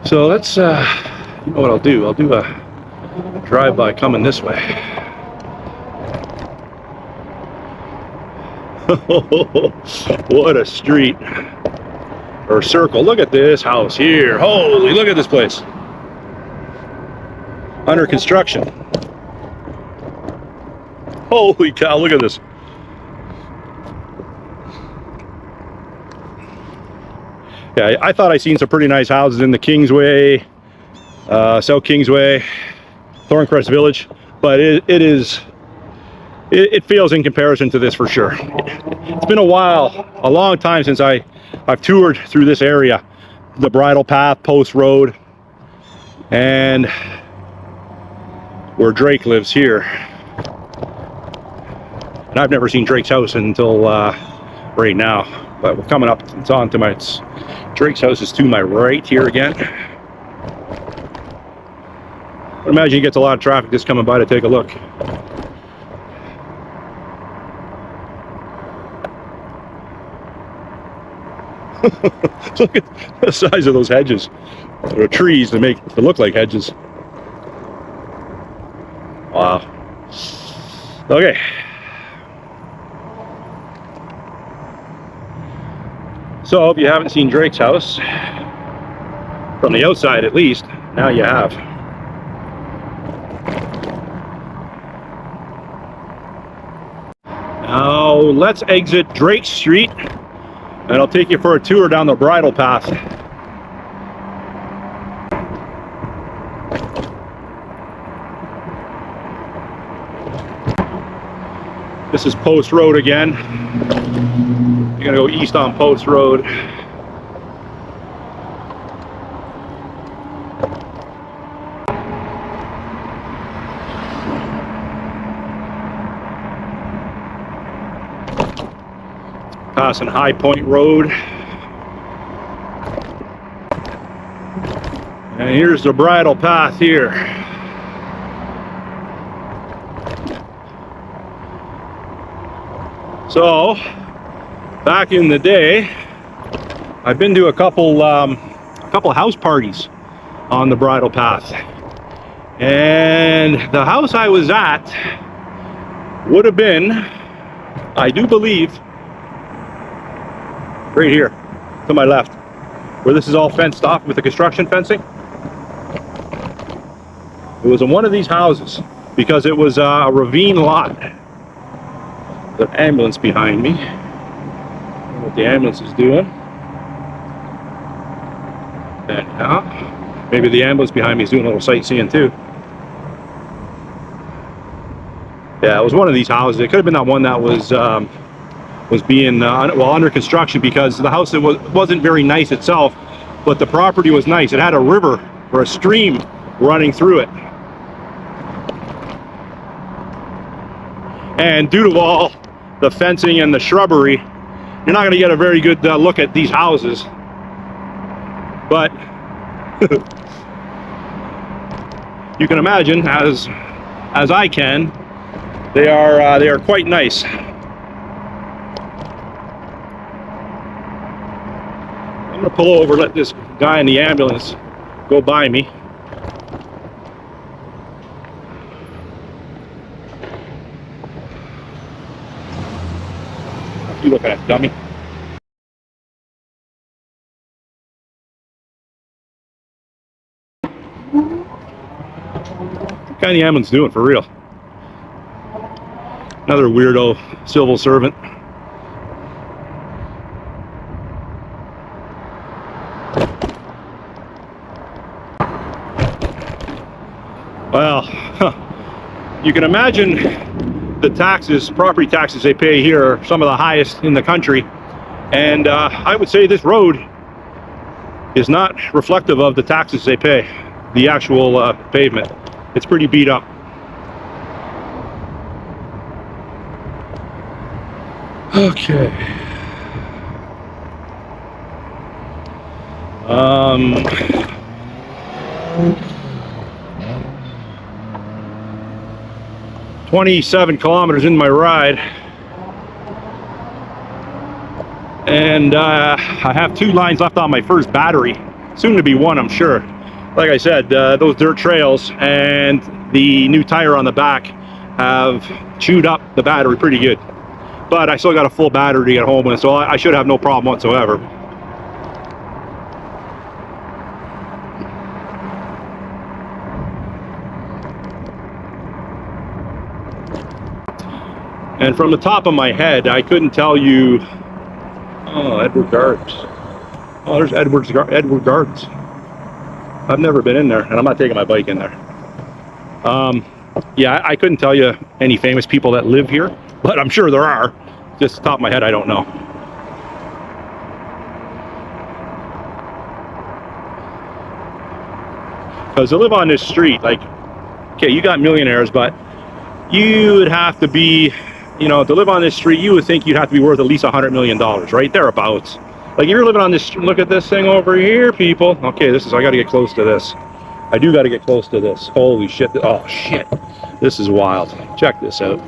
So let's, you know what I'll do? I'll do a drive-by coming this way. What a street or circle. Look at this house here. Holy, look at this place. Under construction. Holy cow, look at this. Yeah, I thought I seen some pretty nice houses in the Kingsway, South Kingsway, Thorncrest Village, but it feels in comparison to this for sure. It's been a while, a long time since I've toured through this area, the Bridle Path, Post Road, and where Drake lives here. And I've never seen Drake's house until right now. But we're coming up, it's on to Drake's house is to my right here again. I imagine he gets a lot of traffic just coming by to take a look. Look at the size of those hedges. There are trees to make it look like hedges. Wow. Okay. So if you haven't seen Drake's house, from the outside at least, now you have. Now let's exit Drake Street and I'll take you for a tour down the Bridle Path. This is Post Road again. You're gonna go east on Post Road. Passing High Point Road. And here's the Bridle Path here. So, back in the day, I've been to a couple house parties on the Bridle Path. And the house I was at would have been, I do believe, right here to my left, where this is all fenced off with the construction fencing. It was in one of these houses because it was a ravine lot. The ambulance behind me. I don't know what the ambulance is doing. And now, maybe the ambulance behind me is doing a little sightseeing too. Yeah, it was one of these houses. It could have been that one that was being under construction, because the house wasn't very nice itself, but the property was nice. It had a river or a stream running through it. And due to all the fencing and the shrubbery, you're not going to get a very good look at these houses. But you can imagine, as I can, they are quite nice. I'm going to pull over, let this guy in the ambulance go by me. You looking at, dummy? What kind of ambulance doing for real? Another weirdo civil servant. Well, you can imagine the taxes, property taxes they pay here are some of the highest in the country. And I would say this road is not reflective of the taxes they pay, the actual pavement. It's pretty beat up. Okay. 27 kilometers in my ride, and I have 2 lines left on my first battery, soon to be 1, I'm sure. Like I said, those dirt trails and the new tire on the back have chewed up the battery pretty good. but I still got a full battery at home, and so I should have no problem whatsoever. And from the top of my head, I couldn't tell you. Oh, Edward Gardens. Oh, there's Edward Gardens. I've never been in there, and I'm not taking my bike in there. Yeah, I couldn't tell you any famous people that live here, but I'm sure there are. Just the top of my head, I don't know. Because to live on this street, like, okay, you got millionaires, but you would have to be, you know, to live on this street, you would think you'd have to be worth at least $100 million, right? Thereabouts. Like, if you're living on this, look at this thing over here, people. Okay, this is, I gotta get close to this. I do gotta get close to this. Holy shit. Oh, shit. This is wild. Check this out.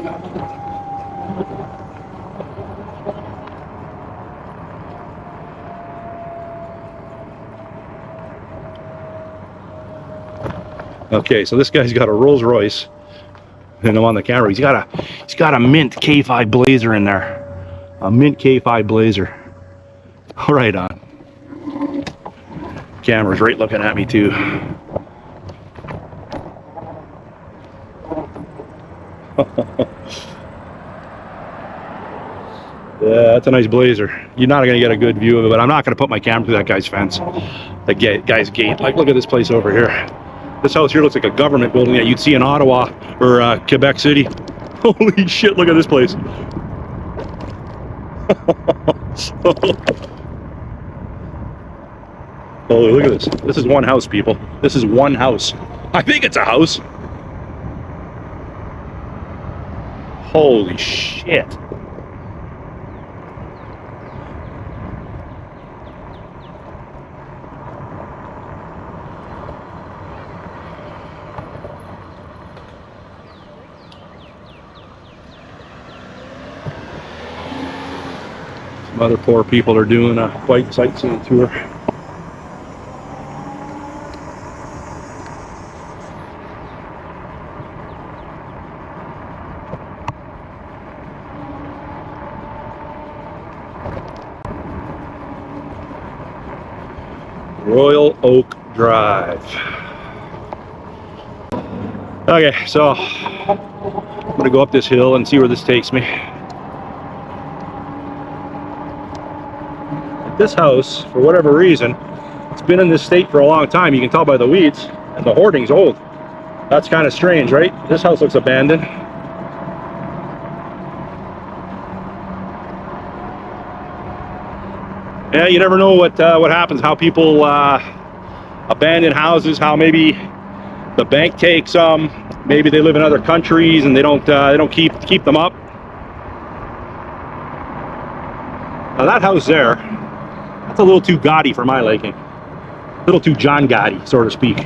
Okay, so this guy's got a Rolls Royce, and I'm on the camera. He's got a mint K5 Blazer in there. A mint K5 Blazer. Right on. Camera's right looking at me too. Yeah, that's a nice Blazer. You're not going to get a good view of it, but I'm not going to put my camera through that guy's fence. That guy's gate. Like, look at this place over here. This house here looks like a government building that you'd see in Ottawa or Quebec City. Holy shit, look at this place. Oh, look at this. This is one house, people. This is one house. I think it's a house. Holy shit. Some other poor people are doing a bike sightseeing tour. Royal Oak Drive. Okay, so I'm gonna go up this hill and see where this takes me. This house, for whatever reason, it's been in this state for a long time. You can tell by the weeds, and the hoarding's old. That's kind of strange, right? This house looks abandoned. Yeah, you never know what happens, how people abandon houses, how maybe the bank takes them, maybe they live in other countries and they don't keep them up. Now that house there, that's a little too gaudy for my liking. A little too John Gotti, so to speak.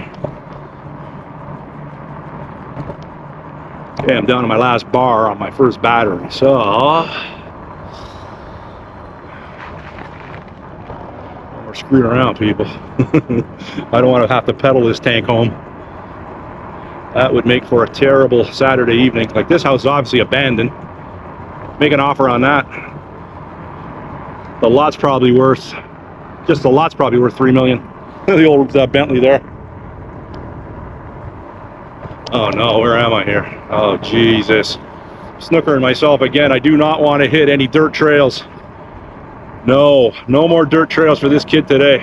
Okay, I'm down to my last bar on my first battery, so we're screwing around, people. I don't want to have to pedal this tank home. That would make for a terrible Saturday evening. Like, this house is obviously abandoned. Make an offer on that. The lot's probably worth, just the lot's probably worth $3 million. The old Bentley there. Oh no, where am I here? Oh Jesus. Snookering myself again. I do not want to hit any dirt trails. No more dirt trails for this kid today.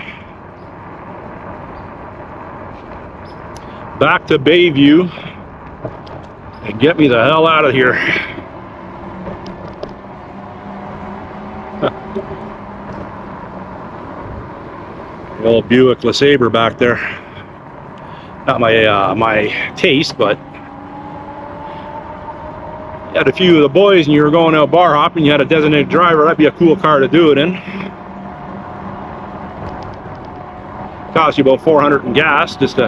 Back to Bayview and get me the hell out of here. The old Buick LeSabre back there. Not my taste, but you had a few of the boys and you were going out bar hopping, you had a designated driver, that'd be a cool car to do it in. Cost you about $400 in gas just to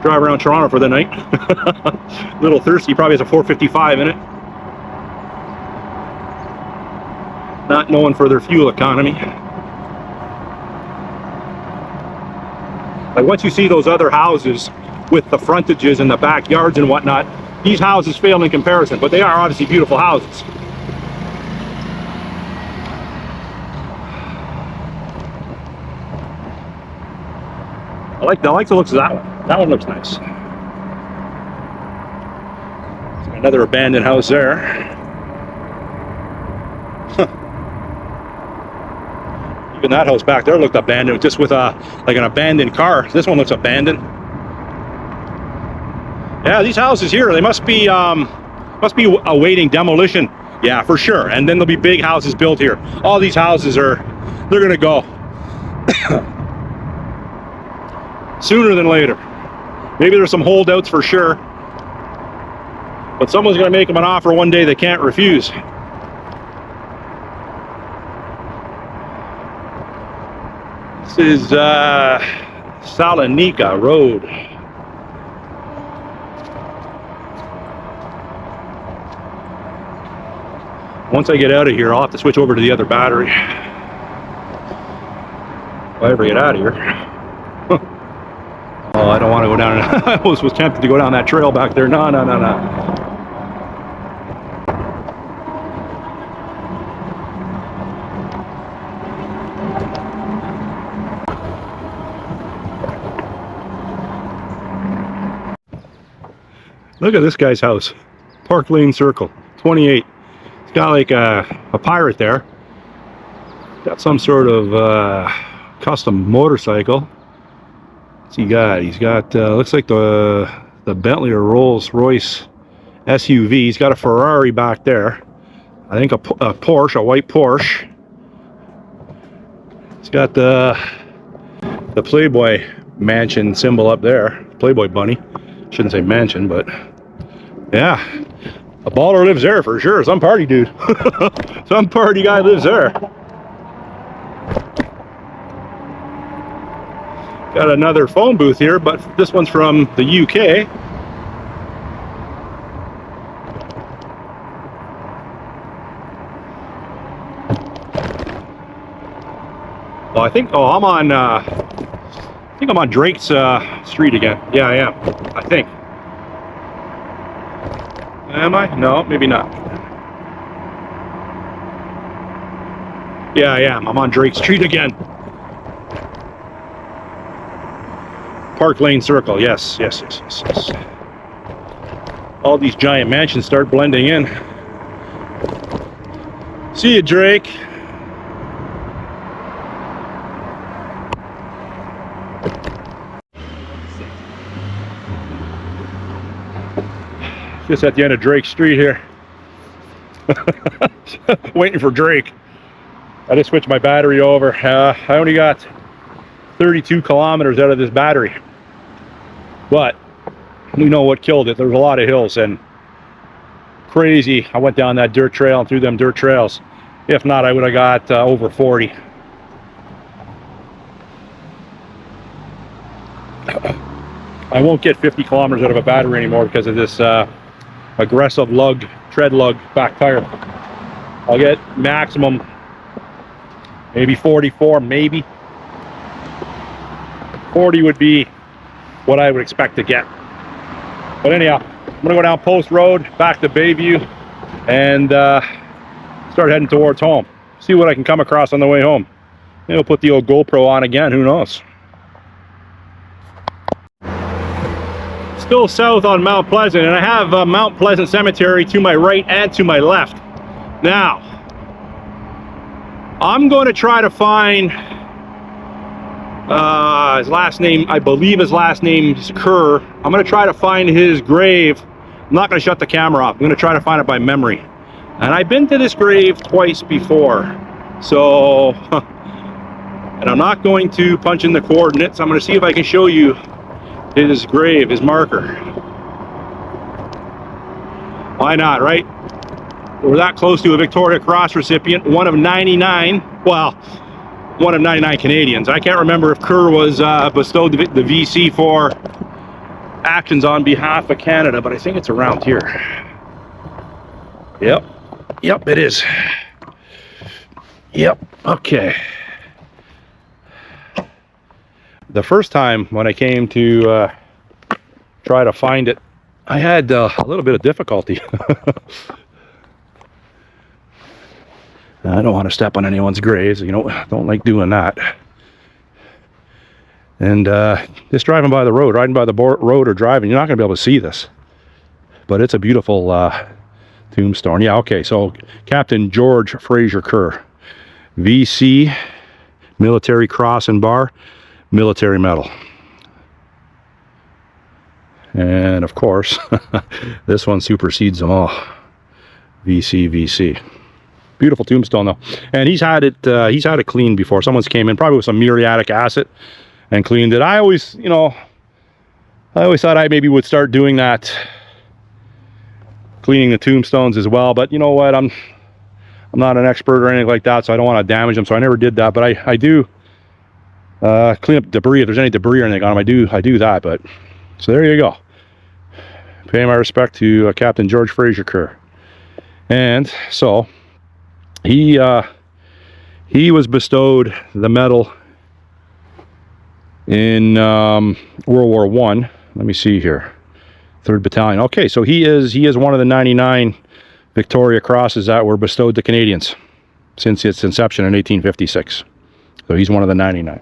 drive around Toronto for the night. A little thirsty, probably has a 455 in it. Not known for their fuel economy. Like, once you see those other houses with the frontages and the backyards and whatnot, these houses fail in comparison, but they are obviously beautiful houses. I like the looks of that one. That one looks nice. Another abandoned house there. Huh. Even that house back there looked abandoned, just with like an abandoned car. This one looks abandoned. Yeah, these houses here, they must be awaiting demolition. Yeah, for sure. And then there'll be big houses built here. All these houses they're gonna go sooner than later. Maybe there's some holdouts for sure, but someone's gonna make them an offer one day they can't refuse. This is Salonika Road. Once I get out of here, I'll have to switch over to the other battery. If I ever get out of here. Oh, I don't want to go down. I almost was tempted to go down that trail back there. No, no, no, no. Look at this guy's house. Park Lane Circle, 28. It's got like a pirate there. Got some sort of custom motorcycle. What's he got? He's got looks like the Bentley or Rolls Royce SUV. He's got a Ferrari back there. I think a Porsche, a white Porsche. He's got the Playboy mansion symbol up there. Playboy bunny. Shouldn't say mansion, but yeah. A baller lives there for sure. Some party dude. Some party guy lives there. Got another phone booth here, but this one's from the UK. Well, I think I'm on Drake's street again. Yeah, I am. I think. Am I? No, maybe not. Yeah, I am. I'm on Drake Street again. Park Lane Circle. Yes, yes, yes, yes, yes. All these giant mansions start blending in. See you, Drake. Just at the end of Drake Street here. Waiting for Drake. I just switched my battery over. I only got 32 kilometers out of this battery. But we know what killed it. There was a lot of hills and crazy. I went down that dirt trail and through them dirt trails. If not, I would have got over 40. I won't get 50 kilometers out of a battery anymore because of this aggressive tread lug back tire. I'll get maximum maybe 44, maybe 40 would be what I would expect to get. But anyhow, I'm gonna go down Post Road back to Bayview and start heading towards home. See what I can come across on the way home. Maybe I'll put the old GoPro on again, who knows. Still south on Mount Pleasant, and I have Mount Pleasant Cemetery to my right and to my left. Now, I'm going to try to find his last name. I believe his last name is Kerr. I'm going to try to find his grave. I'm not going to shut the camera off. I'm going to try to find it by memory. And I've been to this grave twice before, so and I'm not going to punch in the coordinates. I'm going to see if I can show you his grave, his marker. Why not, right? We're that close to a Victoria Cross recipient, one of 99, well, one of 99 Canadians. I can't remember if Kerr was bestowed the VC for actions on behalf of Canada, but I think it's around here. Yep, yep, it is. Yep, okay. The first time when I came to try to find it, I had a little bit of difficulty. I don't want to step on anyone's graves, you know, don't like doing that. And just driving by the road, riding by the road or driving, you're not going to be able to see this. But it's a beautiful tombstone. Yeah, okay, so Captain George Fraser Kerr. VC, military cross and bar, military medal. And of course, this one supersedes them all. VC, VC. Beautiful tombstone though. And he's had it cleaned before. Someone's came in, probably with some muriatic acid, and cleaned it. I always, you know, I always thought I maybe would start doing that, cleaning the tombstones as well. But you know what, I'm not an expert or anything like that, so I don't want to damage them. So I never did that. But I do clean up debris if there's any debris or anything on them. I do that. But so there you go. Pay my respect to Captain George Fraser Kerr. And so he was bestowed the medal in World War I. Let me see here. 3rd Battalion. Okay, so he is one of the 99 Victoria Crosses that were bestowed to Canadians since its inception in 1856. So he's one of the 99.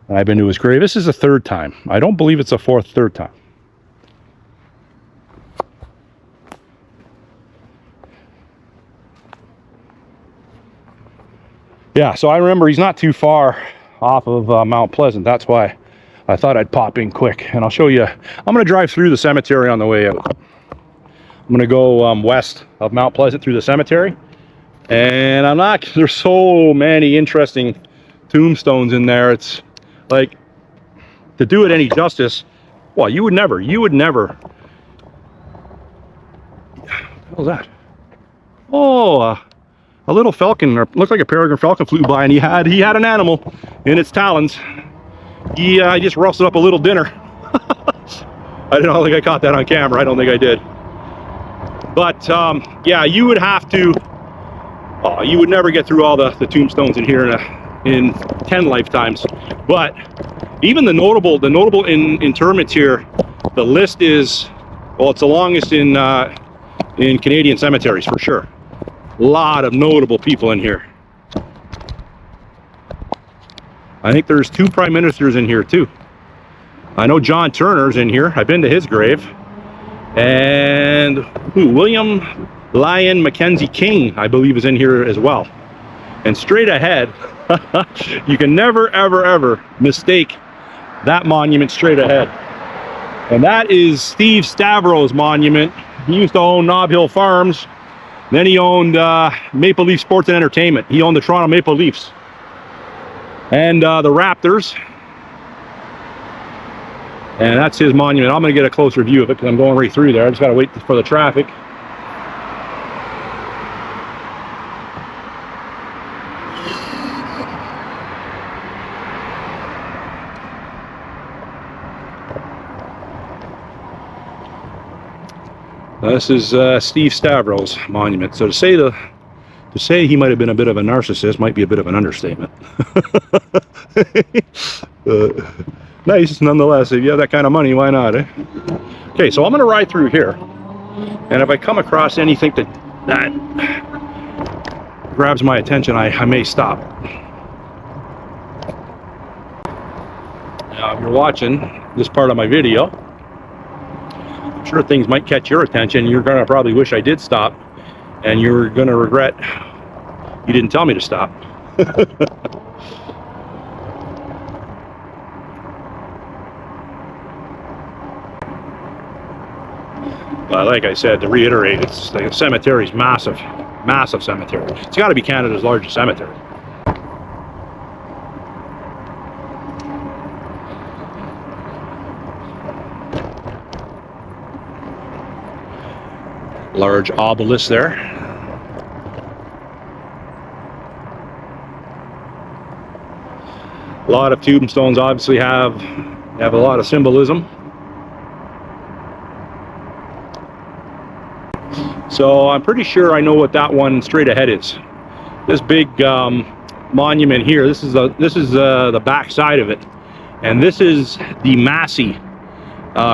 And I've been to his grave. This is the 3rd time. I don't believe it's a third time. Yeah, so I remember he's not too far off of Mount Pleasant. That's why I thought I'd pop in quick. And I'll show you. I'm going to drive through the cemetery on the way out. I'm going to go west of Mount Pleasant through the cemetery. And there's so many interesting tombstones in there. It's like, to do it any justice, well, you would never. What was that? Oh, a little falcon, or looked like a peregrine falcon, flew by, and he had an animal in its talons. He just rustled up a little dinner. I don't think I caught that on camera. I don't think I did. But yeah, you would have to. You would never get through all the tombstones in here in 10 lifetimes. But even the notable interments here, the list is, well, it's the longest in Canadian cemeteries for sure. A lot of notable people in here. I think there's 2 prime ministers in here too. I know John Turner's in here. I've been to his grave. And William Lyon Mackenzie King, I believe, is in here as well. And straight ahead, you can never, ever, ever mistake that monument straight ahead. And that is Steve Stavros' monument. He used to own Nob Hill Farms. Then he owned Maple Leaf Sports and Entertainment. He owned the Toronto Maple Leafs and the Raptors. And that's his monument. I'm going to get a closer view of it because I'm going right through there. I just got to wait for the traffic. This is Steve Stavros' monument. So to say he might have been a bit of a narcissist might be a bit of an understatement. Nice nonetheless. If you have that kind of money, why not, eh? Okay, so I'm going to ride through here, and if I come across anything that grabs my attention, I may stop. Now, if you're watching this part of my video, I'm sure things might catch your attention. You're going to probably wish I did stop, and you're going to regret you didn't tell me to stop. Like I said, to reiterate, the cemetery's massive, massive cemetery. It's got to be Canada's largest cemetery. Large obelisk there. A lot of tombstones obviously have a lot of symbolism. So I'm pretty sure I know what that one straight ahead is. This big monument here. This is the back side of it, and this is the Massey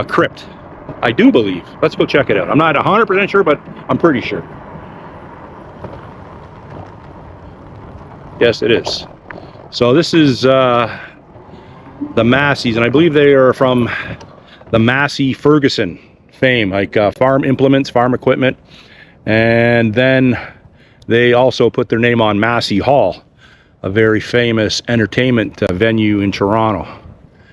crypt. I do believe. Let's go check it out. I'm not 100% sure, but I'm pretty sure. Yes, it is. So this is the Masseys, and I believe they are from the Massey Ferguson fame, like farm implements, farm equipment. And then they also put their name on Massey Hall, a very famous entertainment venue in Toronto.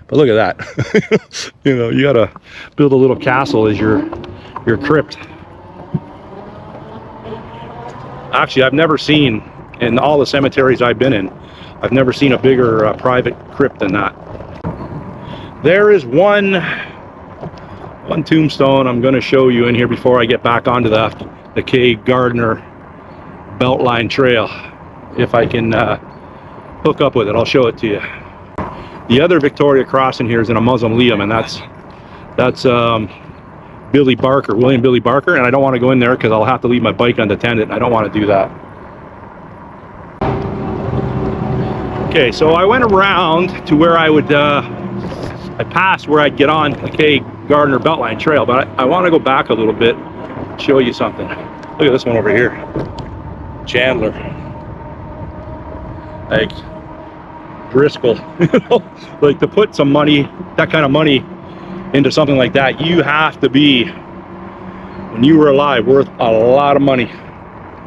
But look at that. You know, you gotta build a little castle as your crypt. Actually, I've never seen, in all the cemeteries I've been in, I've never seen a bigger private crypt than that. There is one tombstone I'm going to show you in here before I get back onto the K. Gardner Beltline Trail. If I can hook up with it, I'll show it to you. The other Victoria Cross in here is in a mausoleum, and that's Billy Barker, William Billy Barker, and I don't want to go in there because I'll have to leave my bike unattended, and I don't want to do that. Okay, so I went around to where I would, I passed where I'd get on the K. Gardner Beltline Trail, but I want to go back a little bit, show you something. Look at this one over here, Chandler, like Driscoll. You know, like to put some money, that kind of money, into something like that, you have to be, when you were alive, worth a lot of money.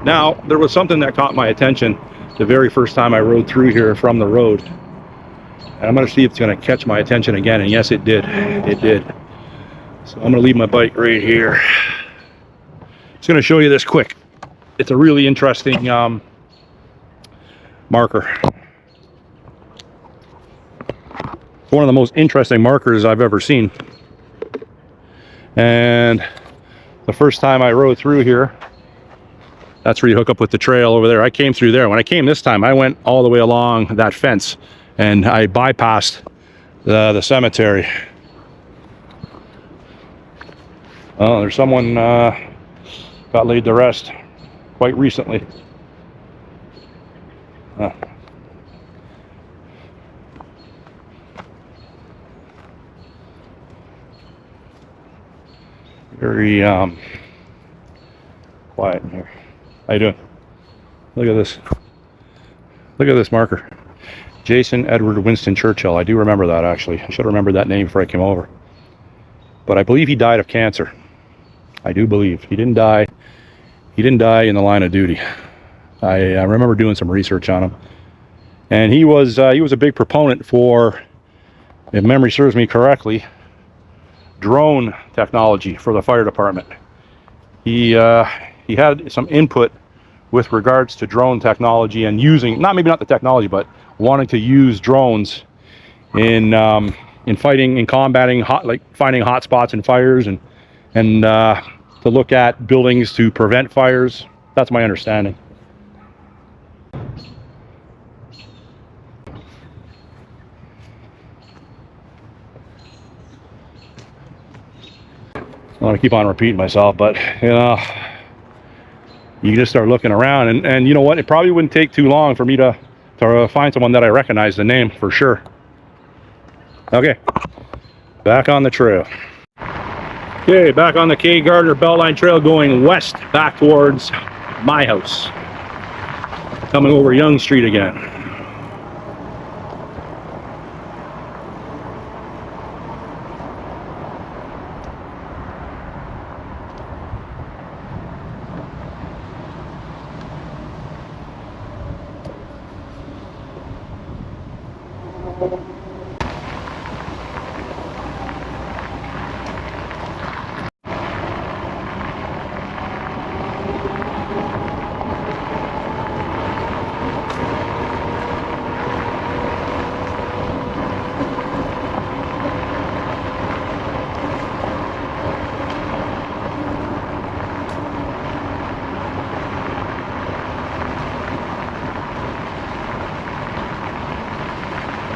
Now, there was something that caught my attention the very first time I rode through here from the road. And I'm going to see if it's going to catch my attention again, and yes, it did. It did. So I'm going to leave my bike right here. Just going to show you this quick. It's a really interesting marker. One of the most interesting markers I've ever seen. And the first time I rode through here, that's where you hook up with the trail over there. I came through there. When I came this time, I went all the way along that fence and I bypassed the cemetery. Oh, there's someone got laid to rest quite recently. Very quiet in here. How you doing? Look at this. Look at this marker. Jason Edward Winston Churchill. I do remember that, actually. I should have remembered that name before I came over. But I believe he died of cancer. I do believe. He didn't die. He didn't die in the line of duty. I remember doing some research on him. And he was a big proponent for, if memory serves me correctly, drone technology for the fire department. He had some input with regards to drone technology and using, maybe not the technology, but wanting to use drones in fighting and combating finding hot spots in fires and to look at buildings to prevent fires. That's my understanding. I want to keep on repeating myself, but you know, you just start looking around, and you know what? It probably wouldn't take too long for me to find someone that I recognize the name for sure. Okay, back on the trail. Okay, back on the K. Gardner Beltline Trail, going west back towards my house. Coming over Yonge Street again.